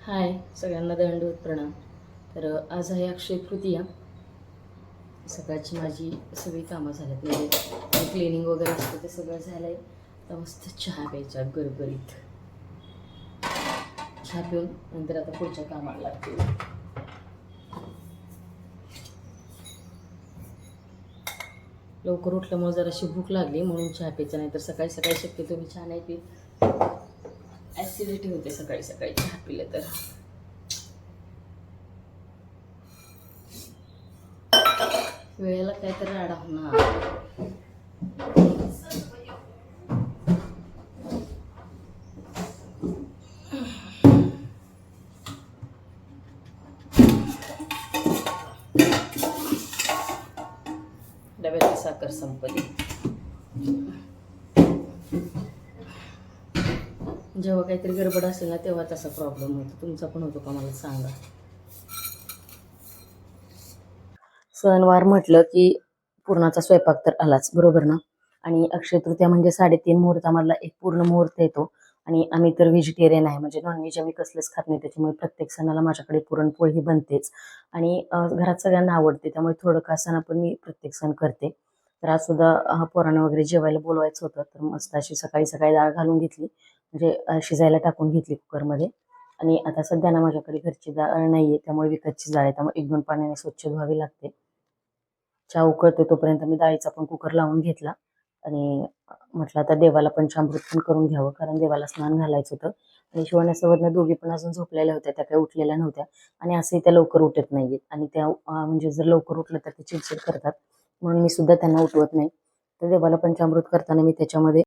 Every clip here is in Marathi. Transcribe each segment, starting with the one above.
हाय सगळ्यांना दंडवत प्रणाम. तर आज आहे अक्षय तृतीया. सकाळची माझी सगळी कामं झाल्यात, म्हणजे क्लिनिंग वगैरे असतं ते सगळं झालं आहे. आता मस्त चहा प्यायचा गरगरीत. चहा पिऊन नंतर आता पुढच्या कामाला लागते. लवकर उठल्यामुळे जराशी भूक लागली म्हणून चहा प्यायचा, नाही तर सकाळी सकाळी शक्यतो मी चहा नाही पित. ॲसिडिटी होते सकाळी सकाळी चहा पिलं तर. वेळेला काहीतरी राडा होणार. डब्याची साखर संपली. जेव्हा काहीतरी गडबड असेल ना तेव्हा तसा प्रॉब्लेम होतो. तुमचा पण होतो का मला सांगा. सणवार म्हटलं की पुरणाचा स्वयंपाक तर आलाच, बरोबर ना. आणि अक्षय तृतीया म्हणजे 3:30 मुहूर्तामधला एक पूर्ण मुहूर्त येतो. आणि आम्ही तर व्हेजिटेरियन आहे, म्हणजे नॉनव्हेज आम्ही कसलंच खात नाही. त्याच्यामुळे प्रत्येक सणाला माझ्याकडे पुरणपोळी ही बनतेच. आणि घरात सगळ्यांना आवडते, त्यामुळे थोडं का असताना पण मी प्रत्येक सण करते. तर आज सुद्धा पोरांना वगैरे जेवायला बोलवायचं होतं, तर मस्त अशी सकाळी सकाळी डाळ घालून घेतली, म्हणजे शिजायला टाकून घेतली कुकरमध्ये. आणि आता सध्या ना माझ्याकडे घरची डाळ नाहीये, त्यामुळे विकतची डाळ आहे, त्यामुळे 1-2 पाण्याने स्वच्छ धुवावी लागते. चहा उकळते तोपर्यंत मी डाळीचा पण कुकर लावून घेतला. आणि म्हटलं आता देवाला पंचामृत पण करून घ्यावं, कारण देवाला स्नान घालायचं होतं. आणि शिवण्यासोबत दोघी पण अजून झोपलेल्या होत्या, त्या काही उठलेल्या नव्हत्या. आणि असंही त्या लवकर उठत नाहीयेत, आणि त्या म्हणजे जर लवकर उठलं तर ते चिडचिड करतात, म्हणून मी सुद्धा त्यांना उठवत नाही. तर देवाला पंचामृत करताना मी त्याच्यामध्ये,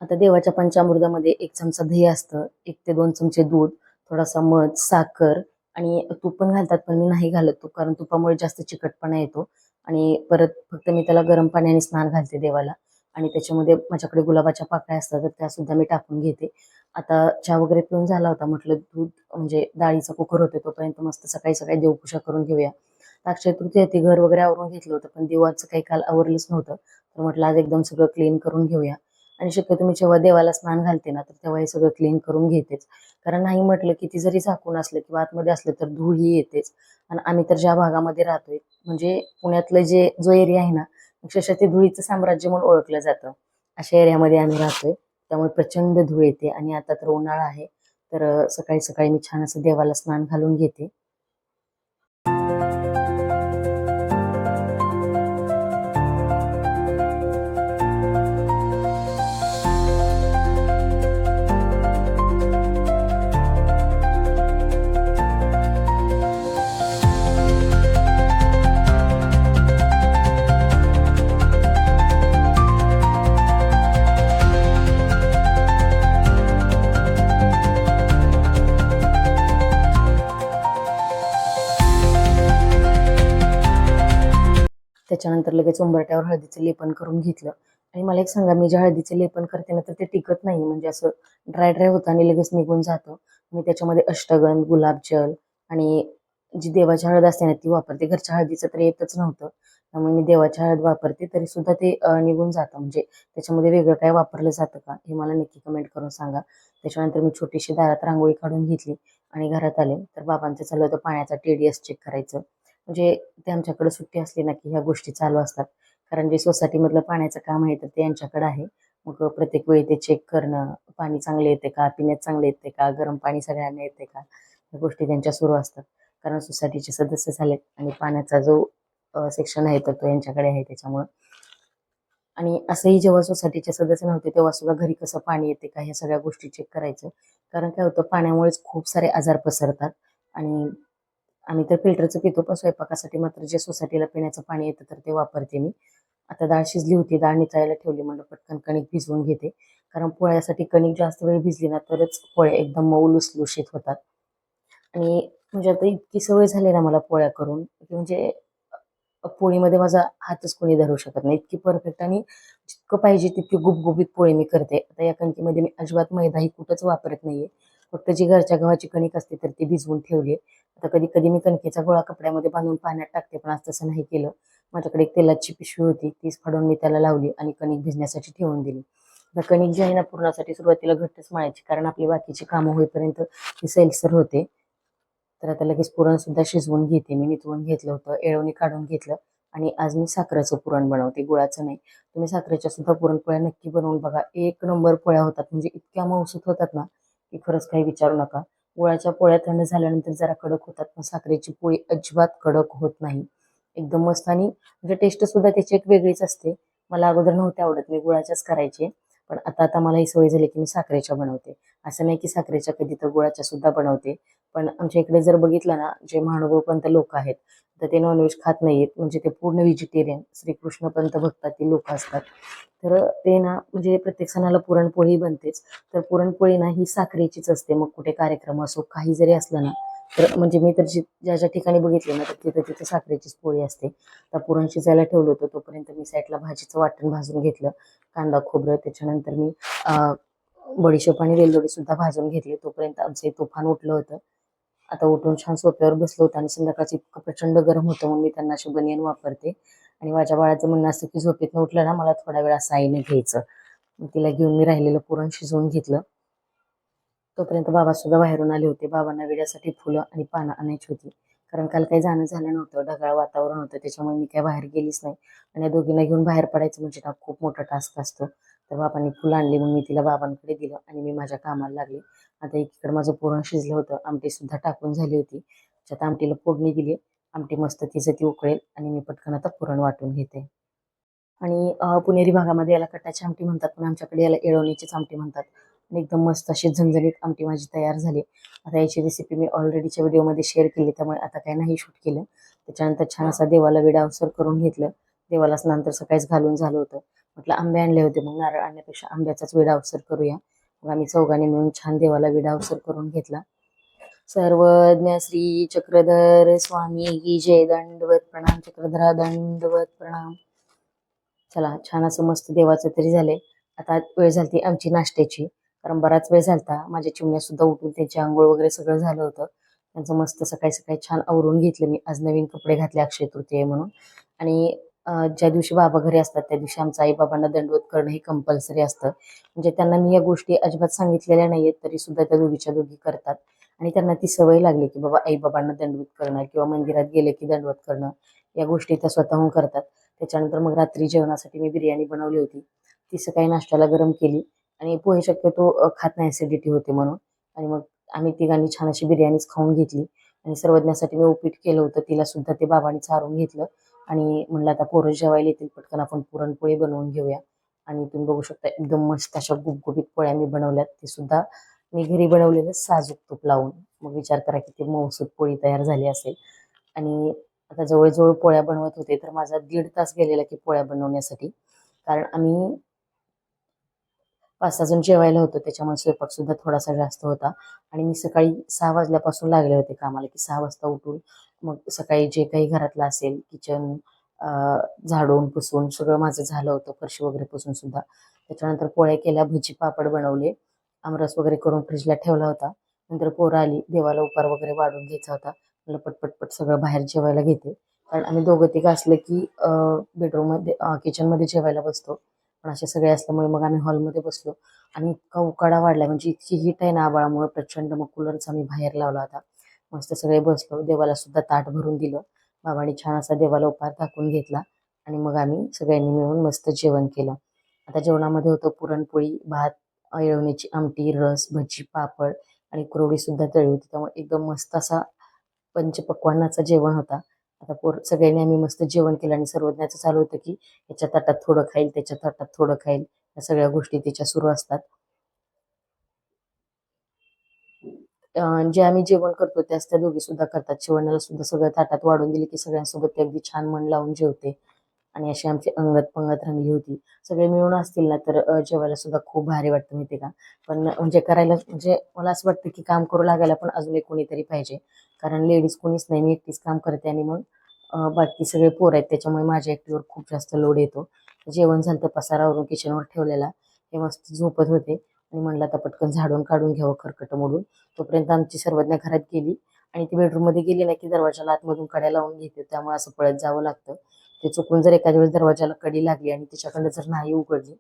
आता देवाच्या पंचामृतामध्ये 1 चमचा दही असतं, 1 ते 2 चमचे दूध, थोडासा मध, साखर आणि तूप पण घालतात, पण मी नाही घालत तूप, कारण तुपामुळे जास्त चिकटपणा येतो. आणि परत फक्त मी त्याला गरम पाण्याने स्नान घालते देवाला. आणि त्याच्यामध्ये माझ्याकडे गुलाबाच्या पाकळ्या असतात, तर त्या सुद्धा मी टाकून घेते. आता चहा वगैरे पिऊन झाला होता, म्हटलं दूध म्हणजे डाळीचा कुकर होते तोपर्यंत मस्त सकाळी सकाळी देवपूजा करून घेऊया. तर अक्षय तृतीया होती, घर वगैरे आवरून घेतलं होतं, पण देवाचं काही काल आवरलंच नव्हतं. तर म्हटलं आज एकदम सगळं क्लीन करून घेऊया. आणि शक्यतो मी जेव्हा देवाला स्नान घालते ना, तर तेव्हा हे सगळं क्लीन करून घेतेच. कारण नाही म्हटलं किती जरी झाकून असलं किंवा आतमध्ये असलं तर धूळ ही येतेच. आणि आम्ही तर ज्या भागामध्ये राहतोय, म्हणजे पुण्यातलं जो एरिया आहे ना, अक्षरशः ते धुळीचं साम्राज्य म्हणून ओळखलं जातं. अशा एरियामध्ये आम्ही राहतोय, त्यामुळे प्रचंड धूळ येते. आणि आता तर उन्हाळा आहे, तर सकाळी सकाळी मी छान असं देवाला स्नान घालून घेते. त्याच्यानंतर लगेच उंबरठ्यावर हळदीचं लेपन करून घेतलं. आणि मला एक सांगा, मी ज्या हळदीचे लेपन करते ना, तर ते टिकत नाही, म्हणजे असं ड्राय ड्राय होतं आणि लगेच निघून जातं. मी त्याच्यामध्ये अष्टगंध, गुलाबजल आणि जी देवाची हळद असते ना ती वापरते. घरच्या हळदीचं तर येतच नव्हतं, त्यामुळे मी देवाची हळद वापरते, तरी सुद्धा ते निघून जातं. म्हणजे त्याच्यामध्ये वेगळं काय वापरलं जातं का, हे मला नक्की कमेंट करून सांगा. त्याच्यानंतर मी छोटीशी दारात रांगोळी काढून घेतली आणि घरात आले, तर बाबांचं चालू होतं पाण्याचा TDS चेक करायचं. म्हणजे ते आमच्याकडे सुट्टी असली ना की ह्या गोष्टी चालू असतात, कारण जे सोसायटीमधलं पाण्याचं काम आहे तर ते यांच्याकडे आहे. मग प्रत्येक वेळी ते चेक करणं, पाणी चांगले येते का, पिण्यात चांगले येते का, गरम पाणी सगळ्यांना येते का, ह्या गोष्टी त्यांच्या सुरू असतात. कारण सोसायटीचे सदस्य झालेत आणि पाण्याचा जो सेक्शन आहे तर तो यांच्याकडे आहे, त्याच्यामुळं. आणि असंही जेव्हा सोसायटीचे सदस्य नव्हते तेव्हा सुद्धा घरी कसं पाणी येते का, ह्या सगळ्या गोष्टी चेक करायचं. कारण काय होतं, पाण्यामुळेच खूप सारे आजार पसरतात. आणि आम्ही तर फिल्टरचं पितो, पण स्वयंपाकासाठी मात्र जे सोसायटीला पिण्याचं पाणी येतं तर ते वापरते मी. आता डाळ शिजली होती, डाळ निचायला ठेवली, म्हणलं पटकन कणिक भिजवून घेते. कारण पोळ्यासाठी कणिक जास्त वेळ भिजली ना तरच पोळ्या एकदम मऊ लुसलुशीत होतात. आणि म्हणजे आता इतकी सवय झाली ना मला पोळ्या करून, की म्हणजे पोळीमध्ये माझा हातच कोणी धरू शकत नाही, इतकी परफेक्ट. आणि जितकं पाहिजे तितकी गुबगुबीत पोळी मी करते. आता या कणकीमध्ये मी अजिबात मैदा ही कुठंच वापरत नाहीये, फक्त जी घरच्या गव्हाची कणिक असते तर ती भिजवून ठेवली. आता कधी कधी मी कणकेचा गोळा कपड्यामध्ये बांधून पाण्यात टाकते, पण आज तसं नाही केलं. माझ्याकडे एक तेलाची पिशवी होती, तीच फाडून मी त्याला लावली आणि कणिक भिजण्यासाठी ठेवून दिली. आता कणिक जी आहे ना, पुरणासाठी सुरुवातीला घट्टच मळायची, कारण आपली बाकीची कामं होईपर्यंत ती सैलसर होते. तर आता लगेच पुरण सुद्धा शिजवून घेते. मी निथळून घेतलं होतं, येळवणी काढून घेतलं आणि आज मी साखरेचं पुरण बनवते, गुळाचं नाही. तुम्ही साखरेच्या सुद्धा पुरणपोळ्या नक्की बनवून बघा. एक नंबर पोळ्या होतात, म्हणजे इतक्या मऊसूत होतात ना, की खरंच काही विचारू नका. गुळाच्या पोळ्या थंड झाल्यानंतर जरा कडक होतात, पण साखरेची पोळी अजिबात कडक होत नाही. एकदम मस्त आणि म्हणजे टेस्ट सुद्धा त्याची एक वेगळीच असते. मला अगोदर नव्हते आवडत, मी गुळाच्याच करायचे. पण आता आता मला ही सवय झाली की मी साखरेच्या बनवते. असं नाही की साखरेच्या कधी तर गुळाच्या सुद्धा बनवते. पण आमच्या इकडे जर बघितलं ना, जे महानुभावपंत लोक आहेत, तर ते नॉनव्हेज खात नाहीत. म्हणजे ते पूर्ण व्हेजिटेरियन श्रीकृष्ण पंत भक्तातील लोक असतात. तर ते ना म्हणजे प्रत्येक सणाला पुरणपोळी बनतेच. तर पुरणपोळी ना ही साखरेचीच असते. मग कुठे कार्यक्रम असो, काही जरी असलं ना, तर म्हणजे मी तर ज्या ज्या ठिकाणी बघितले ना, तर तिथं तिथं साखरेचीच पोळी असते. तर पुरण शिजायला ठेवलं होतं, तोपर्यंत मी साईडला भाजीचं वाटण भाजून घेतलं. कांदा खोबरं, त्याच्यानंतर मी बडीशेप आणि वेलदोडी सुद्धा भाजून घेतले. तोपर्यंत आमचं तुफान उठलं होतं. आता उठून छान सोफ्यावर बसलो होतो आणि संध्याकाळचं इतकं प्रचंड गरम होतं, मग मी त्यांना अशी बनियन वापरते. आणि माझ्या बाळाचं म्हणणं असतं की झोपेतनं उठलं ना, मला थोडा वेळ असं आईने घ्यायचं. मग तिला घेऊन मी राहिलेलं पुरण शिजवून घेतलं. तोपर्यंत बाबा सुद्धा बाहेरून आले होते. बाबांना विड्यासाठी फुलं आणि पानं आणायची होती. कारण काल काही जाणं झालं नव्हतं, ढगाळ वातावरण होतं, त्याच्यामुळे मी काही बाहेर गेलीच नाही. आणि या दोघींना घेऊन बाहेर पडायचं म्हणजे ना खूप मोठा टास्क असतो. तर बाबांनी फुलं आणली, मग मी तिला बाबांकडे दिलं आणि मी माझ्या कामाला लागले. आता एकीकडे माझं पुरण शिजलं होतं, आमटी सुद्धा टाकून झाली होती. त्याच्यात आमटीला फोडणी दिली. आमटी मस्त तिचं ती उकळेल आणि मी पटकन आता पुरण वाटून घेते. आणि पुणेरी भागामध्ये याला कटाची आमटी म्हणतात, पण आमच्याकडे याला येळवणीचीच आमटी म्हणतात. आणि एकदम मस्त अशी झणझणीत आमटी माझी तयार झाली. आता याची रेसिपी मी ऑलरेडीच्या व्हिडिओमध्ये शेअर केली, त्यामुळे आता काही नाही शूट केलं. त्याच्यानंतर छान असा देवाला विडा अवसर करून घेतलं. देवाला नंतर सकाळीच घालून झालं होतं. म्हटलं आंबे आणले होते, मग नारळ आणण्यापेक्षा आंब्याचाच विडा अवसर करूया. मग आम्ही चौघांनी मिळून छान देवाला विडा अवसर करून घेतला. सर्वज्ञ श्री चक्रधर स्वामी की जय. दंडवत प्रणाम चक्रधरा, दंडवत प्रणाम. चला छान असं मस्त देवाचं तरी झालंय. आता वेळ झाली आमची नाश्त्याची, कारण बराच वेळ झालता. माझ्या चिमण्या सुद्धा उठून त्यांची आंघोळ वगैरे सगळं झालं होतं. त्यांचं मस्त सकाळी सकाळी छान आवरून घेतलं मी. आज नवीन कपडे घातले अक्षय तृतीये म्हणून. आणि ज्या दिवशी बाबा घरी असतात त्या दिवशी आमचं आई बाबांना दंडवत करणं हे कंपल्सरी असतं. म्हणजे त्यांना मी या गोष्टी अजिबात सांगितलेल्या नाहीयेत, तरी सुद्धा त्या दोघीच्या दोघी करतात. आणि त्यांना ती सवय लागली की बाबा आई बाबांना दंडवत करणं किंवा मंदिरात गेले की दंडवत करणं, या गोष्टी त्या स्वतःहून करतात. त्याच्यानंतर मग रात्री जेवणासाठी मी बिर्याणी बनवली होती. ती सकाळी नाश्त्याला गरम केली आणि पोहे शक्यतो खात नाही, ॲसिडिटी होते म्हणून. आणि मग आम्ही तिघांनी छान अशी बिर्याणीच खाऊन घेतली. आणि सर्वज्ञासाठी मी उपीट केलं होतं, तिला सुद्धा ते बाबांनी चारून घेतलं. आणि म्हणलं आता पोरं जेवायला येतील, पटकन आपण पुरणपोळी बनवून घेऊया. आणि तुम्ही बघू शकता एकदम मस्त अशा गुबगुबीत पोळ्या मी बनवल्यात. ते सुद्धा मी घरी बनवलेलं साजूक तूप लावून. मग विचार करा किती मऊसूत पोळी तयार झाली असेल. आणि आता जवळजवळ पोळ्या बनवत होते तर माझा 1.5 तास गेलेला की पोळ्या बनवण्यासाठी. कारण आम्ही 5-6 जण जेवायला होतो, त्याच्यामुळे स्वयंपाक सुद्धा थोडासा जास्त होता. आणि मी सकाळी 6 वाजल्यापासून लागले होते कामाला, की 6 वाजता उठून मग सकाळी जे काही घरातलं असेल किचन झाडून पुसून सगळं माझं झालं होतं, फरशी वगैरे पुसून सुद्धा. त्याच्यानंतर पोळ्या केल्या, भजी पापड बनवले, आमरस वगैरे करून फ्रीजला ठेवला होता. नंतर पोरं आली, देवाला उपार वगैरे वाढून घ्यायचा होता. म्हणलं पटपट सगळं बाहेर जेवायला घेते. कारण आम्ही दोघं तिघं असलं की बेडरूममध्ये किचनमध्ये जेवायला बसतो. पण असे सगळे असल्यामुळे मग आम्ही हॉलमध्ये बसलो. आणि इतका उकाडा वाढला, म्हणजे इतकी हीट आहे ना आभाळामुळे प्रचंड. मग कूलरचा आम्ही बाहेर लावला होता. मस्त सगळे बसलो, देवाला सुद्धा ताट भरून दिलं. बाबांनी छान असा देवाला उपहार दाखवून घेतला. आणि मग आम्ही सगळ्यांनी मिळून मस्त जेवण केलं. आता जेवणामध्ये होतं पुरणपोळी, भात, येळवणीची आमटी, रस, भजी, पापड आणि कुरवडी सुद्धा तळली होती. त्यामुळे एकदम मस्त असा पंचपक्वान्नाचं जेवण होता. आता सगळ्यांनी आम्ही मस्त जेवण केलं आणि सर्वज्ञाचं चालू होतं की याच्या ताटात थोडं खाईल, त्याच्या ताटात थोडं खाईल. या सगळ्या गोष्टी तिच्या सुरू असतात. जे आम्ही जेवण करतो त्याच त्या दोघी सुद्धा करतात. शिवण्याला सुद्धा सगळं ताटात वाढून दिली की सगळ्यांसोबत ती अगदी छान मन लावून जेवते. आणि अशी आमची अंगत पंगत रंगली होती. सगळे मिळून असतील ना तर जेवायला सुद्धा खूप भारी वाटतं माहिती का. पण म्हणजे करायला म्हणजे मला असं वाटतं की काम करू लागायला पण अजून एक कोणीतरी पाहिजे. कारण लेडीज कोणीच नाही, मी एकटीच काम करते. आणि मग बाकी सगळे पोरं आहेत, त्याच्यामुळे माझ्या एकटीवर खूप जास्त लोड येतो. जेवण झालं तर पसारावरून किचनवर ठेवलेला, हे मस्त झोपत होते. आणि म्हणलं आता पटकन झाडून काढून घ्यावं खरकट मोडून. तोपर्यंत आमची सर्वज्ञ घरात गेली. आणि ती बेडरूममध्ये गेली ना की दरवाजाला आतमधून कड्या लावून घेते, त्यामुळे असं पळत जावं लागतं. ते चुकून जर एखाद्या वेळेस दरवाजाला कडी लागली आणि तिच्याकडनं जर नाही उघडली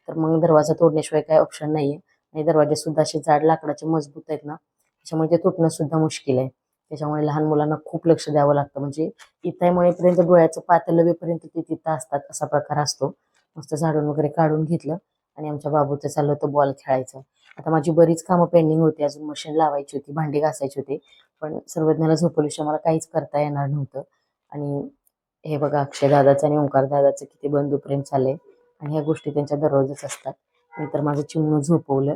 तर मग दरवाजा तोडण्याशिवाय काही ऑप्शन नाहीये. आणि दरवाजे सुद्धा असे जाड लाकडाचे मजबूत आहेत ना, त्याच्यामुळे ते तुटणं सुद्धा मुश्किल आहे. त्याच्यामुळे लहान मुलांना खूप लक्ष द्यावं लागतं. म्हणजे इथे म्हणेपर्यंत डोळ्याचं पातं लवेपर्यंत ते तिथं असतात, असा प्रकार असतो. मस्त झाडून वगैरे काढून घेतलं आणि आमच्या बाबूचं चाललं होतं बॉल खेळायचं. आता माझी बरीच कामं पेंडिंग होती, अजून मशीन लावायची होती, भांडी घासायची होती, पण सर्वज्ञाला झोपवल्याशिवाय मला काहीच करता येणार नव्हतं. आणि हे बघा अक्षय दादाचं आणि ओंकार दादाचं किती बंधुप्रेम चाललंय आणि ह्या गोष्टी त्यांच्या दररोजच असतात. नंतर माझं चिमणं झोपवलं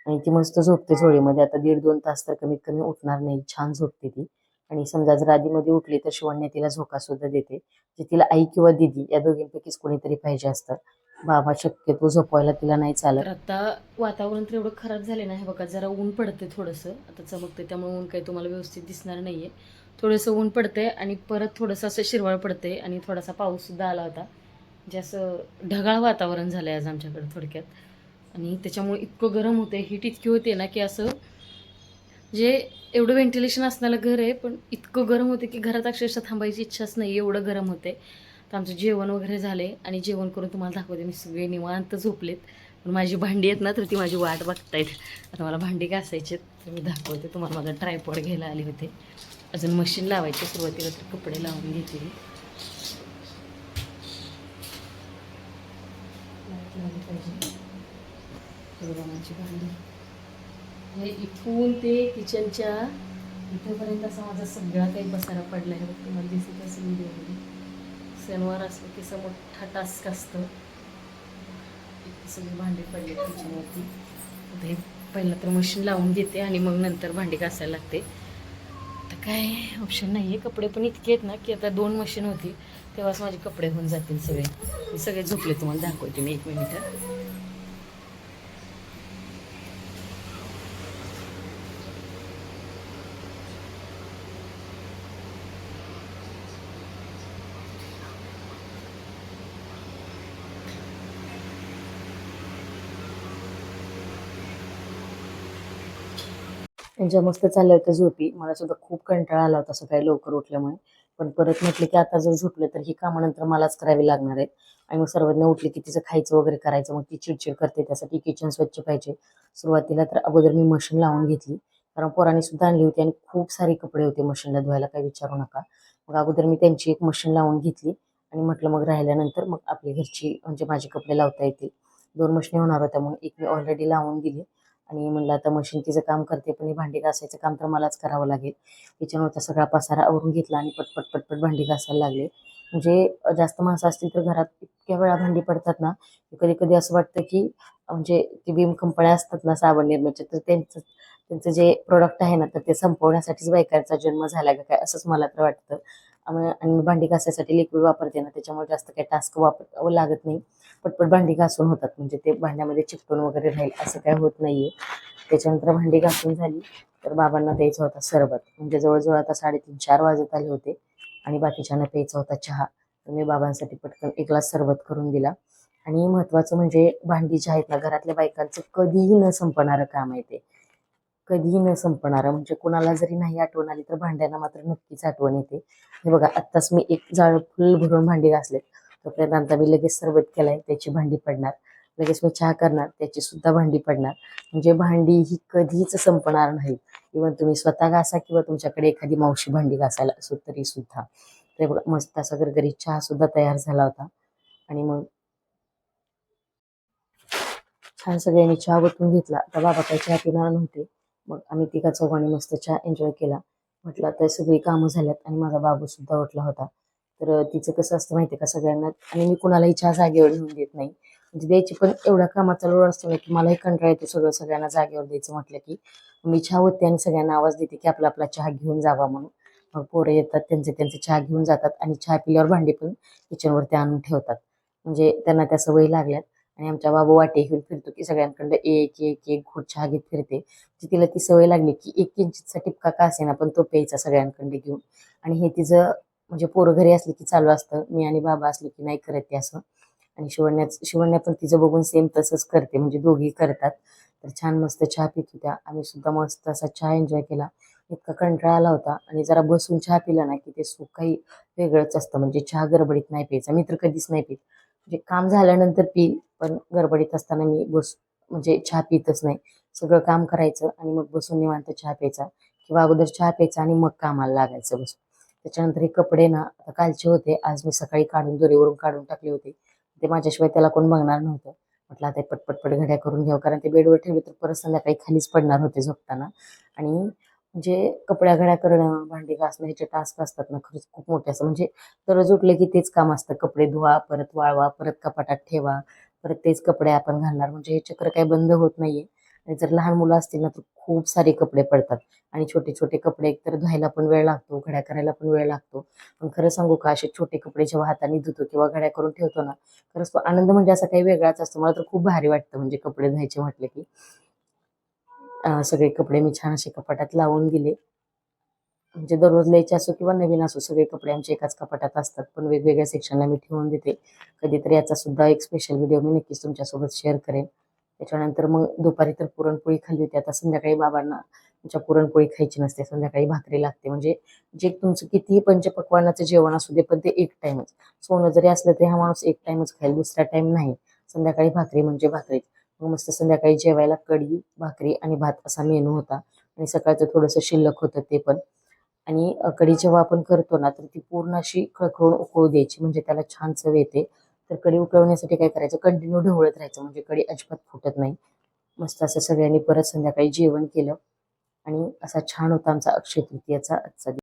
आणि ती मस्त झोपते झोळीमध्ये. आता 1.5-2 तास तर कमीत कमी उठणार नाही, छान झोपते ती. आणि समजा जर आधीमध्ये उठली तर शिवण्या तिला झोका सुद्धा देते. जे तिला आई किंवा दिदी या दोघींपैकीच कोणीतरी पाहिजे असतं. बाबा शक्यतो झोपवायला तिला नाही चालत. तर आता वातावरण तर एवढं खराब झाले ना, हे बघा जरा ऊन पडते थोडंसं, आता चमकते त्यामुळे ऊन काही तुम्हाला व्यवस्थित दिसणार नाहीये. थोडंसं ऊन पडते आणि परत थोडंसं असं शिरवाळ पडते आणि थोडासा पाऊस सुद्धा आला होता. म्हणजे असं ढगाळ वातावरण झालं आहे आज आमच्याकडे थोडक्यात. आणि त्याच्यामुळे इतकं गरम होते, हीट इतकी होते ना की असं जे एवढं व्हेंटिलेशन असणारं घर आहे, पण इतकं गरम होते की घरात अक्षरशः थांबायची इच्छाच नाही, एवढं गरम होते. तर आमचं जेवण वगैरे झाले आणि जेवण करून तुम्हाला दाखवते मी. सगळे निवांत झोपलेत, पण माझी भांडी आहेत ना तर ती माझी वाट बघतायत. आता मला भांडी घासायची तर मी दाखवते तुम्हाला. माझा ट्रायपॉड घ्यायला आले होते, अजून मशीन लावायची. सुरुवातीला तर कपडे लावून घेते मी. माझी भांडी हे इथून ते किचनच्या इथंपर्यंत असा माझा सगळा काही पसारा पडला आहे. बघ तुम्हाला दिसत असेल व्हिडिओमध्ये. सणवार असलं की असं मोठा टास्क असतं. सगळी भांडी पडली किचनवरती. आता हे पहिलं तर मशीन लावून घेते आणि मग नंतर भांडी घासायला लागते. तर काय ऑप्शन नाही आहे. कपडे पण इतके आहेत ना की आता 2 मशीन होती तेव्हाच माझे कपडे होऊन जातील सगळे. मी सगळे झोपले, तुम्हाला दाखवते मी 1 मिनिट. त्यांच्या मस्त चालल्या होत्या झोपी. मला सुद्धा खूप कंटाळा आला होता सकाळी लवकर उठल्यामुळे. पण परत म्हटले की आता जर झोपलं तर ही कामं नंतर मलाच करावी लागणार आहेत. आणि मग सर्वज्ञ उठली की तिचं खायचं वगैरे करायचं, मग ती चिडचिड करते, त्यासाठी किचन स्वच्छ पाहिजे. सुरुवातीला तर अगोदर मी मशीन लावून घेतली, कारण पोरांनी सुद्धा आणली होती आणि खूप सारे कपडे होते मशीनला धुवायला, काही विचारू नका. मग अगोदर मी त्यांची एक मशीन लावून घेतली आणि म्हटलं मग राहिल्यानंतर मग आपली घरची म्हणजे माझी कपडे लावता येतील. 2 मशीनी होणार होत्या म्हणून एक मी ऑलरेडी लावून दिली. आणि म्हणलं आता मशीन तिचं काम करते, पण भांडी घासायचं काम तर मलाच करावं लागेल. किचनवरचा सगळा पसारा आवरून घेतला आणि पटपट पटपट भांडी घासायला लागले. म्हणजे जास्त माणसं असतील तर घरात इतक्या वेळा भांडी पडतात ना, कधी कधी असं वाटतं की म्हणजे ती भीम कंपन्या असतात ना साबण निर्माचे, तर त्यांचं त्यांचं जे प्रोडक्ट आहे ना तर ते संपवण्यासाठीच बायकांचा जन्म झाला का काय, असंच मला तर वाटतं. आणि मी भांडी घासायसाठी लिक्विड वापरते ना, त्याच्यामुळे जास्त काही टास्क वापरावं लागत नाही. पटपट भांडी घासून होतात, म्हणजे ते भांड्यामध्ये चिकटून वगैरे राहील असं काय होत नाहीये. त्याच्यानंतर भांडी घासून झाली तर बाबांना द्यायचा होता सरबत. म्हणजे जवळजवळ आता 3:30-4 वाजत आले होते आणि बाकीच्यांना प्यायचा होता चहा. तर मी बाबांसाठी पटकन 1 ग्लास सरबत करून दिला. आणि महत्वाचं म्हणजे भांडी जी आहेत ना, घरातल्या बायकांचं कधीही न संपणारं काम आहे ते. कधीही न संपणारं, म्हणजे कुणाला जरी नाही आठवण आली तर भांड्यांना मात्र नक्कीच आठवण येते. हे बघा आत्ताच मी एक जाळ फुल भरून भांडी घासलेत. तोपर्यंत आता मी लगेच सरबत केलाय, त्याची भांडी पडणार. लगेच मी चहा करणार, त्याची सुद्धा भांडी पडणार. म्हणजे भांडी ही कधीच संपणार नाही. इव्हन तुम्ही स्वतः घासा किंवा तुमच्याकडे एखादी मावशी भांडी घासायला असो तरी सुद्धा. ते बघा मस्त असा गरगरीत चहा सुद्धा तयार झाला होता. आणि मग छान सगळ्यांनी चहा ओतून घेतला. आता बाबा काही चहा पिणार नव्हते, मग आम्ही तिघा चौघांनी मस्त चहा एन्जॉय केला. म्हटलं आता सगळी कामं झाल्यात आणि माझा बाबू सुद्धा उठला होता. तर तिचं कसं असतं माहिती आहे का सगळ्यांना, आणि मी कुणालाही चहा जागेवर नेऊन देत नाही. म्हणजे द्यायची, पण एवढा कामाचा लोड असतो ना की मलाही कंटाळा येतो सगळं सगळ्यांना जागेवर द्यायचं म्हटलं की. मी चहा ओतते आणि सगळ्यांना आवाज देते की आपला आपला चहा घेऊन जावा म्हणून. मग पोरं येतात, त्यांचे त्यांचे चहा घेऊन जातात आणि चहा पिल्यावर भांडी पण किचनवरती आणून ठेवतात. म्हणजे त्यांना त्या सवयी लागल्यात. आणि आमच्या बाबू वाटे घेऊन फिरतो की सगळ्यांकडे एक एक एक घोट चहा घेत फिरते. म्हणजे तिला ती सवय लागली की 1 किंचितचा टिपका का असेना पण तो प्यायचा सगळ्यांकडे घेऊन. आणि हे तिचं म्हणजे पोरं घरी असली की चालू असतं, मी आणि बाबा असले की नाही करत ते असं. आणि शिवण्या पण तिचं बघून सेम तसंच करते, म्हणजे दोघी करतात. तर छान मस्त चहा पित होत्या, आम्ही सुद्धा मस्त असा चहा एन्जॉय केला. इतका कंटाळा आला होता आणि जरा बसून चहा पिला ना की ते सुख काही वेगळंच असतं. म्हणजे चहा गडबडीत नाही प्यायचा, मी तर कधीच नाही पित. म्हणजे काम झाल्यानंतर पिईल, पण गडबडीत असताना मी म्हणजे चहा पितच नाही. सगळं काम करायचं आणि मग बसून निवांत चहा प्यायचा. किंवा अगोदर चहा प्यायचा आणि मग कामाला लागायचं बस. त्याच्यानंतर हे कपडे ना आता कालचे होते, आज मी सकाळी काढून दोरीवरून काढून टाकले होते. ते माझ्याशिवाय त्याला कोण बघणार नव्हतं. म्हटलं आता पटपट घड्या करून घ्यावं, कारण ते बेडवर ठेवले तर परत संध्याकाळी खालीच पडणार होते झोपताना. आणि म्हणजे कपड्या घड्या करणं, भांडी घासणं ह्याचे टास्क असतात ना, खरंच खूप मोठे असतात. म्हणजे दररोज उठले की तेच काम असतं. कपडे धुवा, परत वाळवा, परत कपाटात ठेवा, परत तेच कपडे आपण घालणार. म्हणजे हे चक्र काही बंद होत नाहीये. आणि जर लहान मुलं असतील ना तर खूप सारे कपडे पडतात. आणि छोटे छोटे कपडे एकतर धुवायला पण वेळ लागतो, घड्या करायला पण वेळ लागतो. पण खरं सांगू का, असे छोटे कपडे जेव्हा हाताने धुतो किंवा घड्या करून ठेवतो ना, खरंच तो आनंद म्हणजे असा काही वेगळाच असतो. मला तर खूप भारी वाटतं म्हणजे कपडे धुवायचे म्हटले की. सगळे कपडे मी छान असे कपाटात लावून दिले. म्हणजे दररोज न्यायचे असो किंवा नवीन असो, सगळे कपडे आमचे एकाच कपाटात असतात, पण वेगवेगळ्या सेक्शनला मी ठेवून देते. कधीतरी याचा सुद्धा एक स्पेशल व्हिडिओ मी नक्कीच तुमच्यासोबत शेअर करेन. त्याच्यानंतर मग दुपारी तर पुरणपोळी खाल्ली होती. आता संध्याकाळी बाबांना तुमच्या पुरणपोळी खायची नसते, संध्याकाळी भाकरी लागते. म्हणजे जे तुमचं कितीही पंचपक्वान्नाचं जेवण असू दे, पण ते एक टाइमच. सोनं जरी असलं तरी हा माणूस एक टाइमच खाईल, दुसरा टाइम नाही. संध्याकाळी भाकरी म्हणजे भाकरीच. मग मस्त संध्याकाळी जेवायला कढी, भाकरी आणि भात असा मेनू होता. आणि सकाळचं थोडंसं शिल्लक होतं ते पण. आणि कढी जेव्हा आपण करतो ना तर ती पूर्ण अशी खळखळून उकळू द्यायची, म्हणजे त्याला छान चव येते. तर कढी उकळवण्यासाठी काय करायचं, कंटिन्यू ढवळत राहायचं, म्हणजे कढी अजिबात फुटत नाही. मस्त असं सगळ्यांनी परत संध्याकाळी जेवण केलं. आणि असा छान होता आमचा अक्षय तृतीयाचा आजचा दिवस.